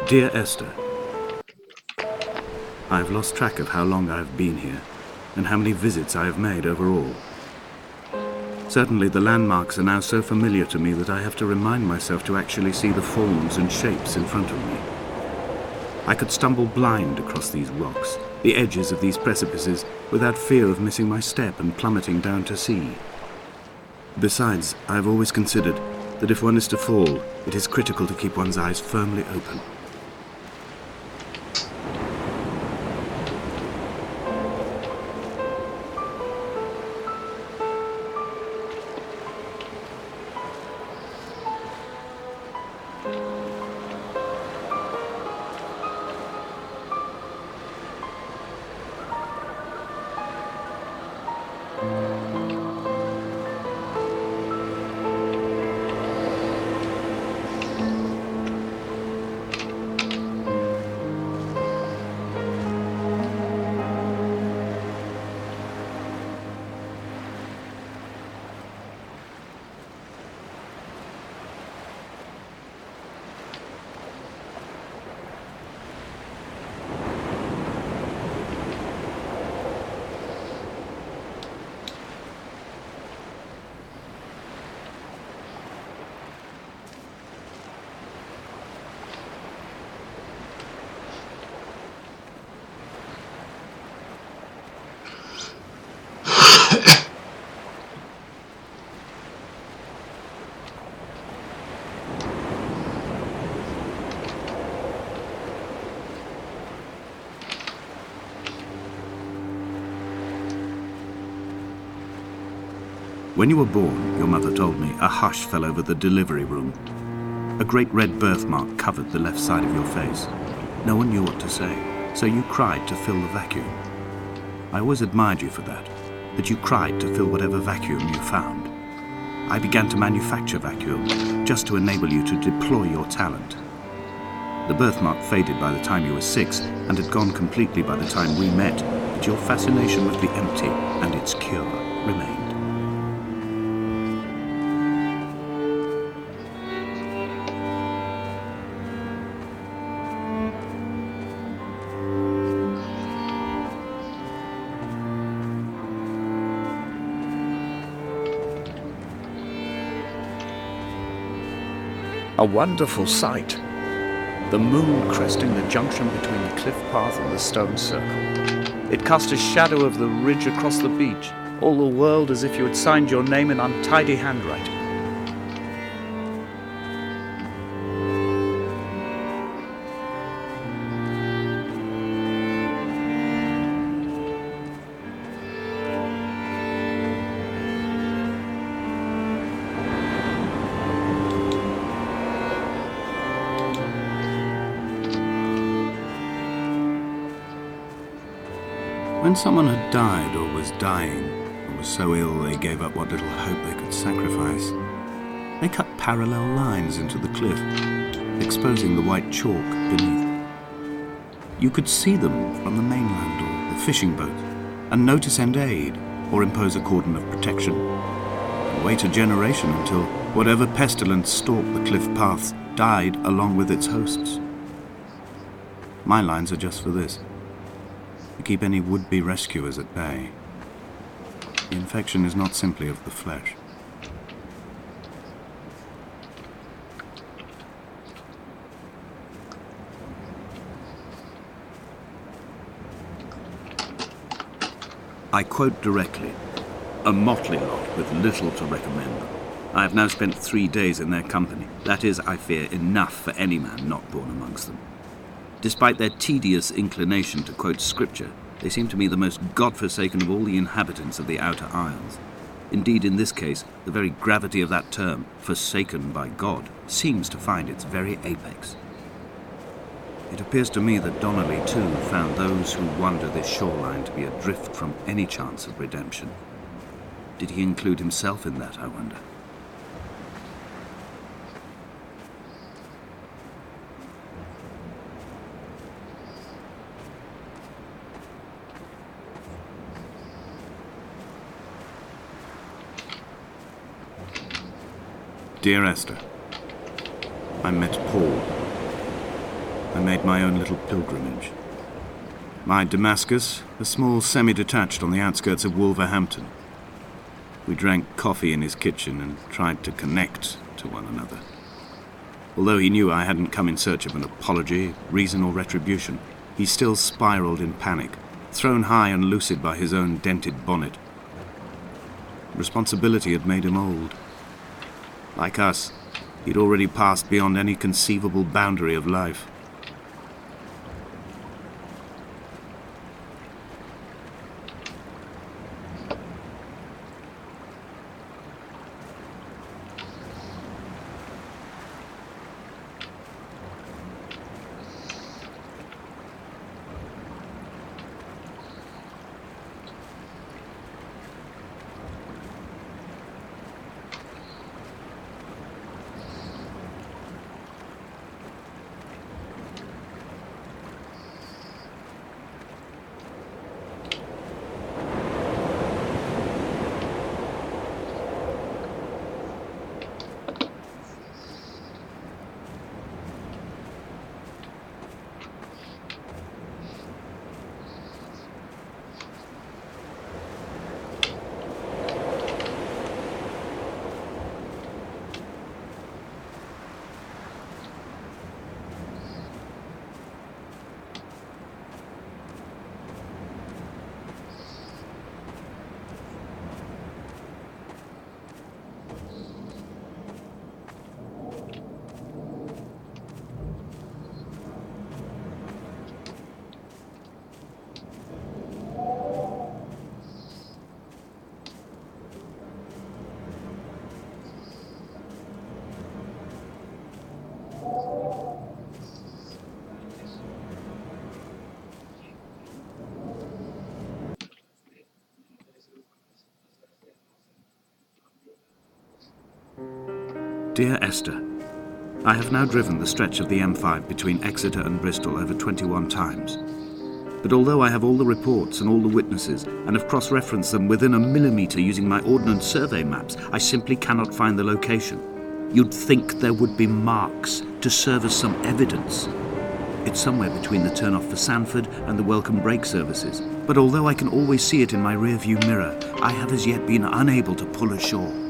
Dear Esther, I have lost track of how long I have been here and how many visits I have made overall. Certainly the landmarks are now so familiar to me that I have to remind myself to actually see the forms and shapes in front of me. I could stumble blind across these rocks, the edges of these precipices, without fear of missing my step and plummeting down to sea. Besides, I have always considered that if one is to fall, it is critical to keep one's eyes firmly open. When you were born, your mother told me, a hush fell over the delivery room. A great red birthmark covered the left side of your face. No one knew what to say, so you cried to fill the vacuum. I always admired you for that you cried to fill whatever vacuum you found. I began to manufacture vacuum, just to enable you to deploy your talent. The birthmark faded by the time you were 6, and had gone completely by the time we met, but your fascination with the empty and its cure remained. A wonderful sight. The moon cresting the junction between the cliff path and the stone circle. It cast a shadow of the ridge across the beach, all the world as if you had signed your name in untidy handwriting. When someone had died or was dying, or was so ill they gave up what little hope they could sacrifice, they cut parallel lines into the cliff, exposing the white chalk beneath. You could see them from the mainland or the fishing boat, and know to send aid or impose a cordon of protection, and wait a generation until whatever pestilence stalked the cliff paths died along with its hosts. My lines are just for this: to keep any would-be rescuers at bay. The infection is not simply of the flesh. I quote directly, a motley lot with little to recommend them. I have now spent 3 days in their company. That is, I fear, enough for any man not born amongst them. Despite their tedious inclination to quote scripture, they seem to me the most God-forsaken of all the inhabitants of the Outer Isles. Indeed, in this case, the very gravity of that term, forsaken by God, seems to find its very apex. It appears to me that Donnelly, too, found those who wander this shoreline to be adrift from any chance of redemption. Did he include himself in that, I wonder? Dear Esther, I met Paul. I made my own little pilgrimage. My Damascus, a small semi-detached on the outskirts of Wolverhampton. We drank coffee in his kitchen and tried to connect to one another. Although he knew I hadn't come in search of an apology, reason or retribution, he still spiraled in panic, thrown high and lucid by his own dented bonnet. Responsibility had made him old. Like us, he'd already passed beyond any conceivable boundary of life. Dear Esther, I have now driven the stretch of the M5 between Exeter and Bristol over 21 times. But although I have all the reports and all the witnesses, and have cross-referenced them within a millimetre using my Ordnance Survey maps, I simply cannot find the location. You'd think there would be marks to serve as some evidence. It's somewhere between the turn-off for Sanford and the welcome brake services. But although I can always see it in my rear-view mirror, I have as yet been unable to pull ashore.